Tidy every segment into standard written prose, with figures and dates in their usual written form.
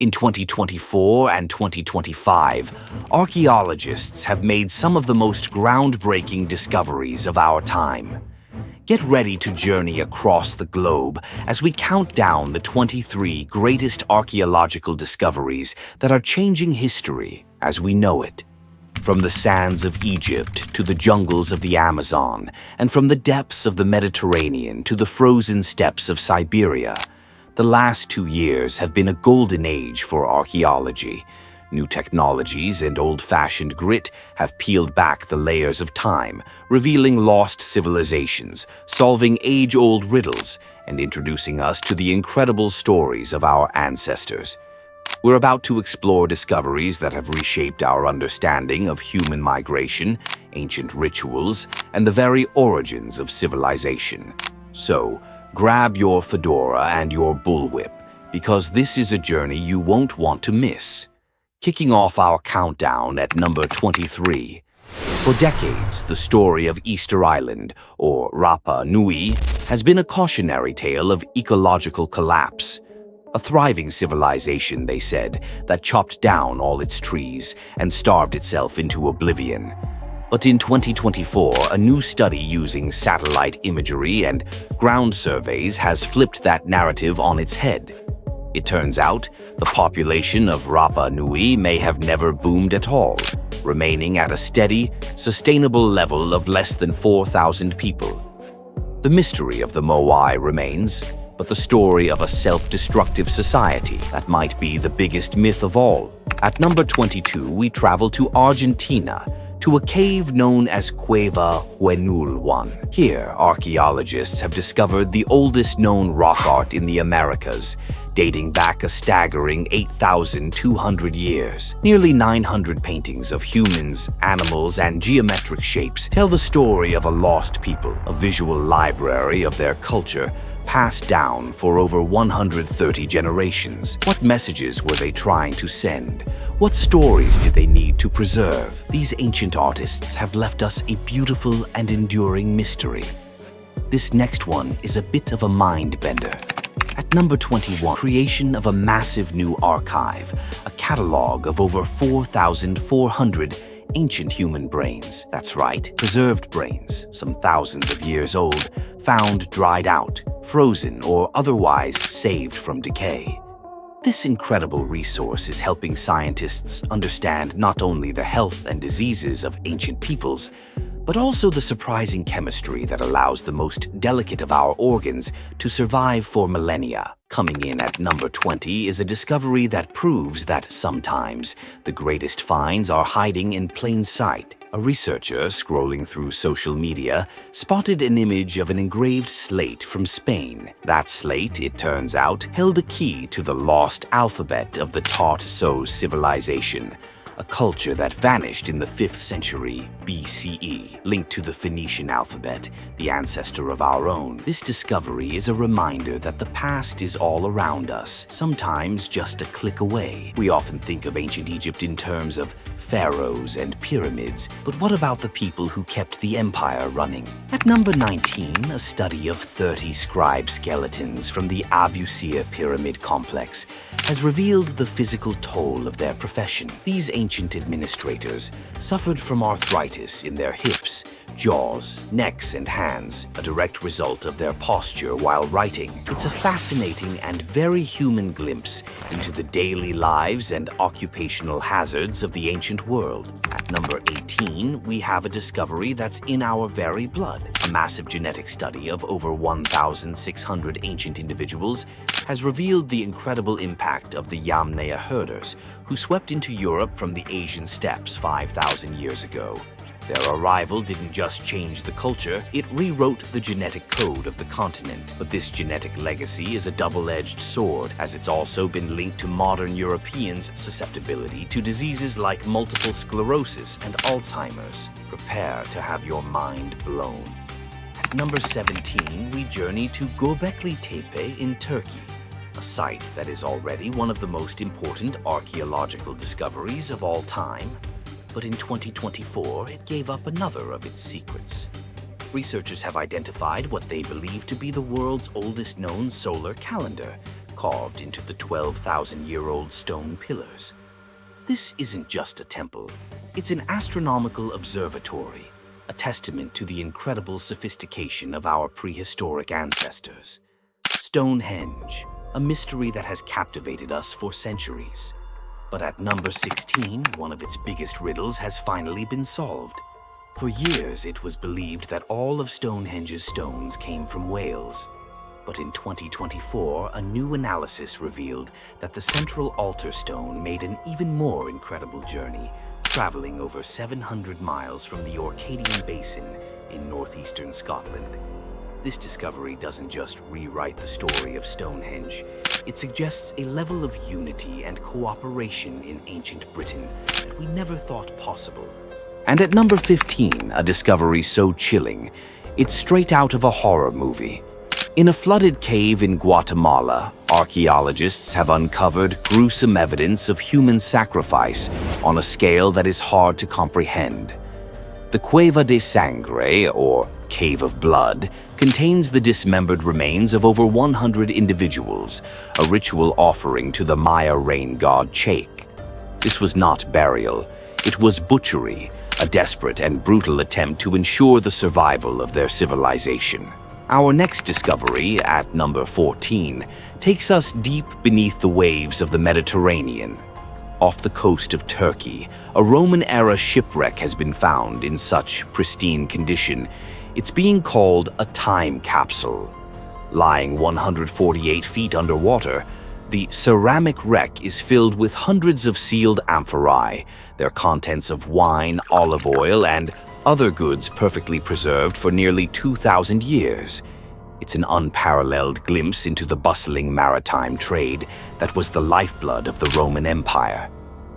In 2024 and 2025, archaeologists have made some of the most groundbreaking discoveries of our time. Get ready to journey across the globe as we count down the 23 greatest archaeological discoveries that are changing history as we know it. From the sands of Egypt to the jungles of the Amazon, and from the depths of the Mediterranean to the frozen steppes of Siberia, the last 2 years have been a golden age for archaeology. New technologies and old-fashioned grit have peeled back the layers of time, revealing lost civilizations, solving age-old riddles, and introducing us to the incredible stories of our ancestors. We're about to explore discoveries that have reshaped our understanding of human migration, ancient rituals, and the very origins of civilization. So, grab your fedora and your bullwhip, because this is a journey you won't want to miss. Kicking off our countdown at number 23. For decades, the story of Easter Island, or Rapa Nui, has been a cautionary tale of ecological collapse. A thriving civilization, they said, that chopped down all its trees and starved itself into oblivion. But in 2024, a new study using satellite imagery and ground surveys has flipped that narrative on its head. It turns out, the population of Rapa Nui may have never boomed at all, remaining at a steady, sustainable level of less than 4,000 people. The mystery of the Moai remains, but the story of a self-destructive society that might be the biggest myth of all. At number 22, we travel to Argentina, to a cave known as Cueva Huenul 1. Here, archaeologists have discovered the oldest known rock art in the Americas, dating back a staggering 8,200 years. Nearly 900 paintings of humans, animals, and geometric shapes tell the story of a lost people, a visual library of their culture, passed down for over 130 generations. What messages were they trying to send? What stories did they need to preserve? These ancient artists have left us a beautiful and enduring mystery. This next one is a bit of a mind-bender. At number 21, creation of a massive new archive, a catalog of over 4,400 ancient human brains. That's right, preserved brains, some thousands of years old, found dried out, frozen, or otherwise saved from decay. This incredible resource is helping scientists understand not only the health and diseases of ancient peoples, but also the surprising chemistry that allows the most delicate of our organs to survive for millennia. Coming in at number 20 is a discovery that proves that sometimes the greatest finds are hiding in plain sight. A researcher scrolling through social media spotted an image of an engraved slate from Spain. That slate, it turns out, held a key to the lost alphabet of the Tartessos civilization, a culture that vanished in the 5th century BCE, linked to the Phoenician alphabet, the ancestor of our own. This discovery is a reminder that the past is all around us, sometimes just a click away. We often think of ancient Egypt in terms of pharaohs and pyramids, but what about the people who kept the empire running? At number 19, a study of 30 scribe skeletons from the Abu Sir pyramid complex has revealed the physical toll of their profession. These ancient administrators suffered from arthritis in their hips, jaws, necks, and hands, a direct result of their posture while writing. It's a fascinating and very human glimpse into the daily lives and occupational hazards of the ancient world. At number 18, we have a discovery that's in our very blood. A massive genetic study of over 1,600 ancient individuals has revealed the incredible impact of the Yamnaya herders who swept into Europe from the Asian steppes 5,000 years ago. Their arrival didn't just change the culture, it rewrote the genetic code of the continent. But this genetic legacy is a double-edged sword, as it's also been linked to modern Europeans' susceptibility to diseases like multiple sclerosis and Alzheimer's. Prepare to have your mind blown. At number 17, we journey to Gobekli Tepe in Turkey, a site that is already one of the most important archaeological discoveries of all time. But in 2024, it gave up another of its secrets. Researchers have identified what they believe to be the world's oldest known solar calendar, carved into the 12,000-year-old stone pillars. This isn't just a temple, it's an astronomical observatory, a testament to the incredible sophistication of our prehistoric ancestors. Stonehenge, a mystery that has captivated us for centuries. But at number 16, one of its biggest riddles has finally been solved. For years, it was believed that all of Stonehenge's stones came from Wales. But in 2024, a new analysis revealed that the central altar stone made an even more incredible journey, traveling over 700 miles from the Orcadian Basin in northeastern Scotland. This discovery doesn't just rewrite the story of Stonehenge, it suggests a level of unity and cooperation in ancient Britain that we never thought possible. And at number 15, a discovery so chilling, it's straight out of a horror movie. In a flooded cave in Guatemala, archaeologists have uncovered gruesome evidence of human sacrifice on a scale that is hard to comprehend. The Cueva de Sangre, or Cave of Blood, contains the dismembered remains of over 100 individuals, a ritual offering to the Maya rain god Chake. This was not burial, it was butchery, a desperate and brutal attempt to ensure the survival of their civilization. Our next discovery, at number 14, takes us deep beneath the waves of the Mediterranean. Off the coast of Turkey, a Roman Era shipwreck has been found in such pristine condition, it's being called a time capsule. Lying 148 feet underwater, the ceramic wreck is filled with hundreds of sealed amphorae, their contents of wine, olive oil, and other goods perfectly preserved for nearly 2,000 years. It's an unparalleled glimpse into the bustling maritime trade that was the lifeblood of the Roman Empire.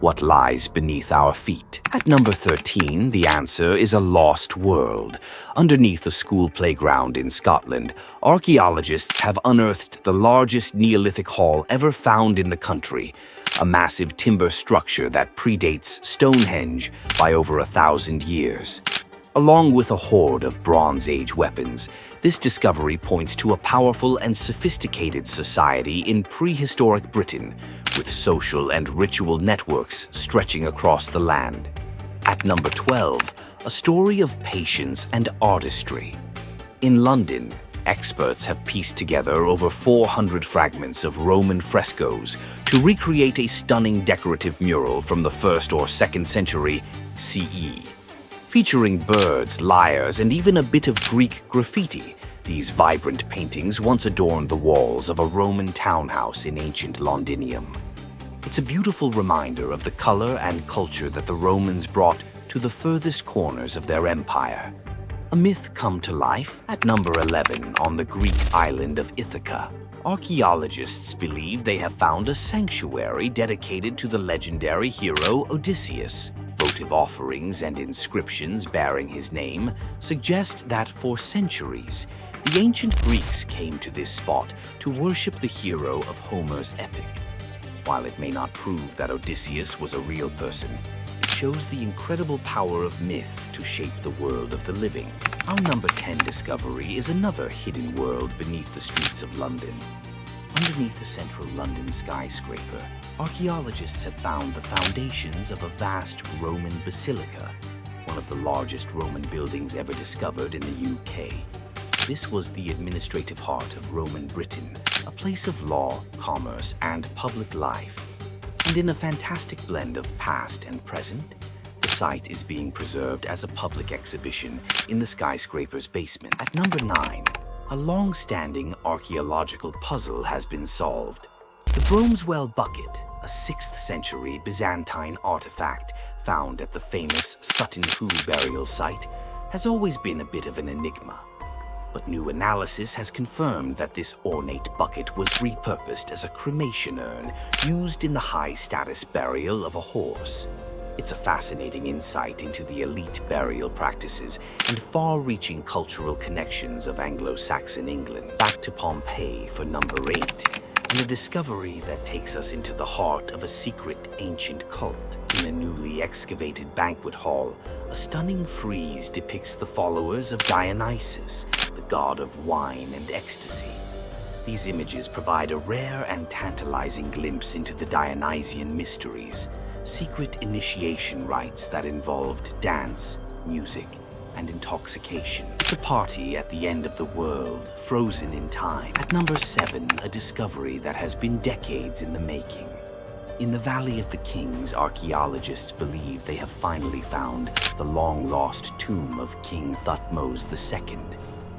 What lies beneath our feet? At number 13, the answer is a lost world. Underneath a school playground in Scotland, archaeologists have unearthed the largest Neolithic hall ever found in the country, a massive timber structure that predates Stonehenge by over 1,000 years. Along with a horde of Bronze Age weapons, this discovery points to a powerful and sophisticated society in prehistoric Britain, with social and ritual networks stretching across the land. At number 12, a story of patience and artistry. In London, experts have pieced together over 400 fragments of Roman frescoes to recreate a stunning decorative mural from the 1st or 2nd century CE. Featuring birds, lyres, and even a bit of Greek graffiti, these vibrant paintings once adorned the walls of a Roman townhouse in ancient Londinium. It's a beautiful reminder of the color and culture that the Romans brought to the furthest corners of their empire. A myth come to life at number 11 on the Greek island of Ithaca. Archaeologists believe they have found a sanctuary dedicated to the legendary hero Odysseus. Votive offerings and inscriptions bearing his name suggest that for centuries, the ancient Greeks came to this spot to worship the hero of Homer's epic. While it may not prove that Odysseus was a real person, it shows the incredible power of myth to shape the world of the living. Our number 10 discovery is another hidden world beneath the streets of London. Underneath the central London skyscraper, archaeologists have found the foundations of a vast Roman basilica, one of the largest Roman buildings ever discovered in the UK. This was the administrative heart of Roman Britain, a place of law, commerce, and public life. And in a fantastic blend of past and present, the site is being preserved as a public exhibition in the skyscraper's basement. At number 9, a long-standing archaeological puzzle has been solved. The Bromswell bucket, a 6th century Byzantine artifact found at the famous Sutton Hoo burial site, has always been a bit of an enigma. But new analysis has confirmed that this ornate bucket was repurposed as a cremation urn used in the high-status burial of a horse. It's a fascinating insight into the elite burial practices and far-reaching cultural connections of Anglo-Saxon England. Back to Pompeii for number 8, and a discovery that takes us into the heart of a secret ancient cult. In a newly excavated banquet hall, a stunning frieze depicts the followers of Dionysus, the god of wine and ecstasy. These images provide a rare and tantalizing glimpse into the Dionysian mysteries, secret initiation rites that involved dance, music, and intoxication. It's a party at the end of the world, frozen in time. At number 7, a discovery that has been decades in the making. In the Valley of the Kings, archaeologists believe they have finally found the long-lost tomb of King Thutmose II,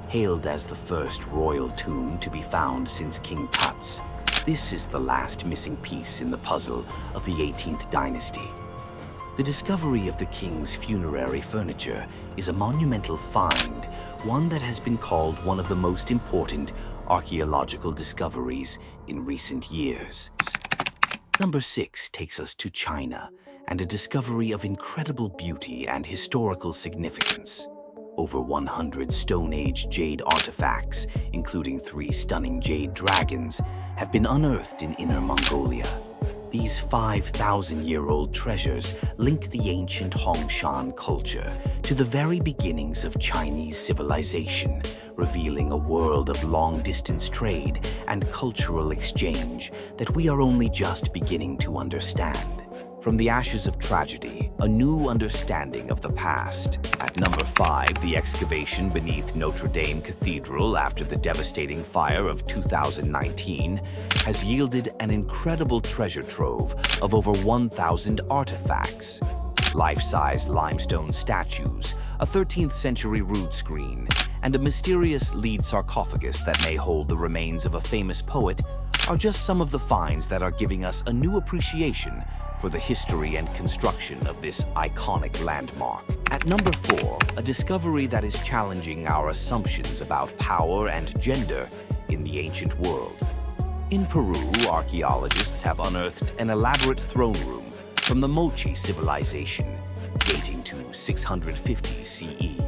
hailed as the first royal tomb to be found since King Tut's. This is the last missing piece in the puzzle of the 18th dynasty. The discovery of the king's funerary furniture is a monumental find, one that has been called one of the most important archaeological discoveries in recent years. Number 6 takes us to China, and a discovery of incredible beauty and historical significance. Over 100 Stone Age jade artifacts, including 3 stunning jade dragons, have been unearthed in Inner Mongolia. These 5,000-year-old treasures link the ancient Hongshan culture to the very beginnings of Chinese civilization, revealing a world of long-distance trade and cultural exchange that we are only just beginning to understand. From the ashes of tragedy, a new understanding of the past. At number 5, the excavation beneath Notre Dame Cathedral after the devastating fire of 2019 has yielded an incredible treasure trove of over 1,000 artifacts. Life-size limestone statues, a 13th century rood screen, and a mysterious lead sarcophagus that may hold the remains of a famous poet are just some of the finds that are giving us a new appreciation for the history and construction of this iconic landmark. At number 4, a discovery that is challenging our assumptions about power and gender in the ancient world. In Peru, archaeologists have unearthed an elaborate throne room from the Moche civilization, dating to 650 CE.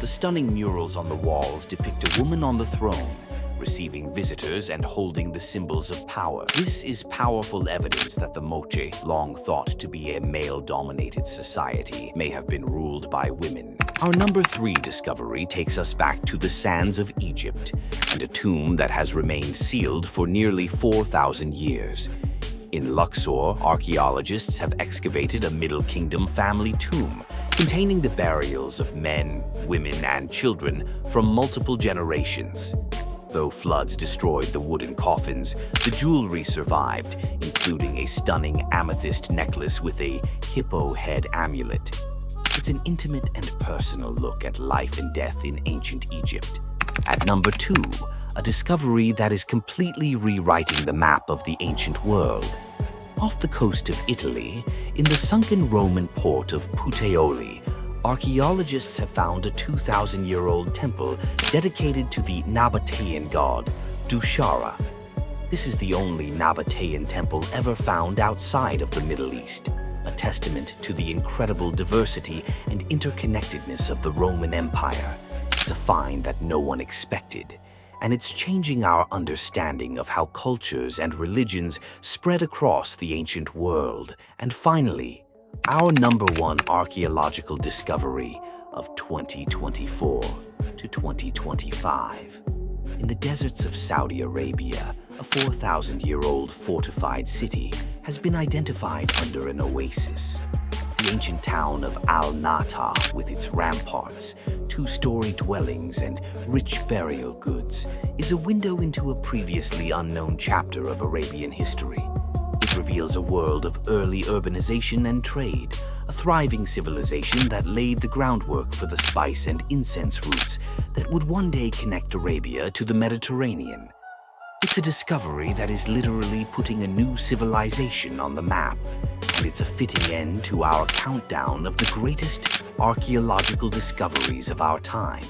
The stunning murals on the walls depict a woman on the throne, receiving visitors and holding the symbols of power. This is powerful evidence that the Moche, long thought to be a male-dominated society, may have been ruled by women. Our number 3 discovery takes us back to the sands of Egypt and a tomb that has remained sealed for nearly 4,000 years. In Luxor, archaeologists have excavated a Middle Kingdom family tomb containing the burials of men, women, and children from multiple generations. Though floods destroyed the wooden coffins, the jewelry survived, including a stunning amethyst necklace with a hippo head amulet. It's an intimate and personal look at life and death in ancient Egypt. At number 2, a discovery that is completely rewriting the map of the ancient world. Off the coast of Italy, in the sunken Roman port of Puteoli, archaeologists have found a 2,000-year-old temple dedicated to the Nabatean god, Dushara. This is the only Nabatean temple ever found outside of the Middle East, a testament to the incredible diversity and interconnectedness of the Roman Empire. It's a find that no one expected, and it's changing our understanding of how cultures and religions spread across the ancient world. And finally, our number 1 archaeological discovery of 2024 to 2025. In the deserts of Saudi Arabia, a 4,000-year-old fortified city has been identified under an oasis. The ancient town of Al-Nata, with its ramparts, 2-story dwellings, and rich burial goods, is a window into a previously unknown chapter of Arabian history. It reveals a world of early urbanization and trade, a thriving civilization that laid the groundwork for the spice and incense routes that would one day connect Arabia to the Mediterranean. It's a discovery that is literally putting a new civilization on the map, and it's a fitting end to our countdown of the greatest archaeological discoveries of our time.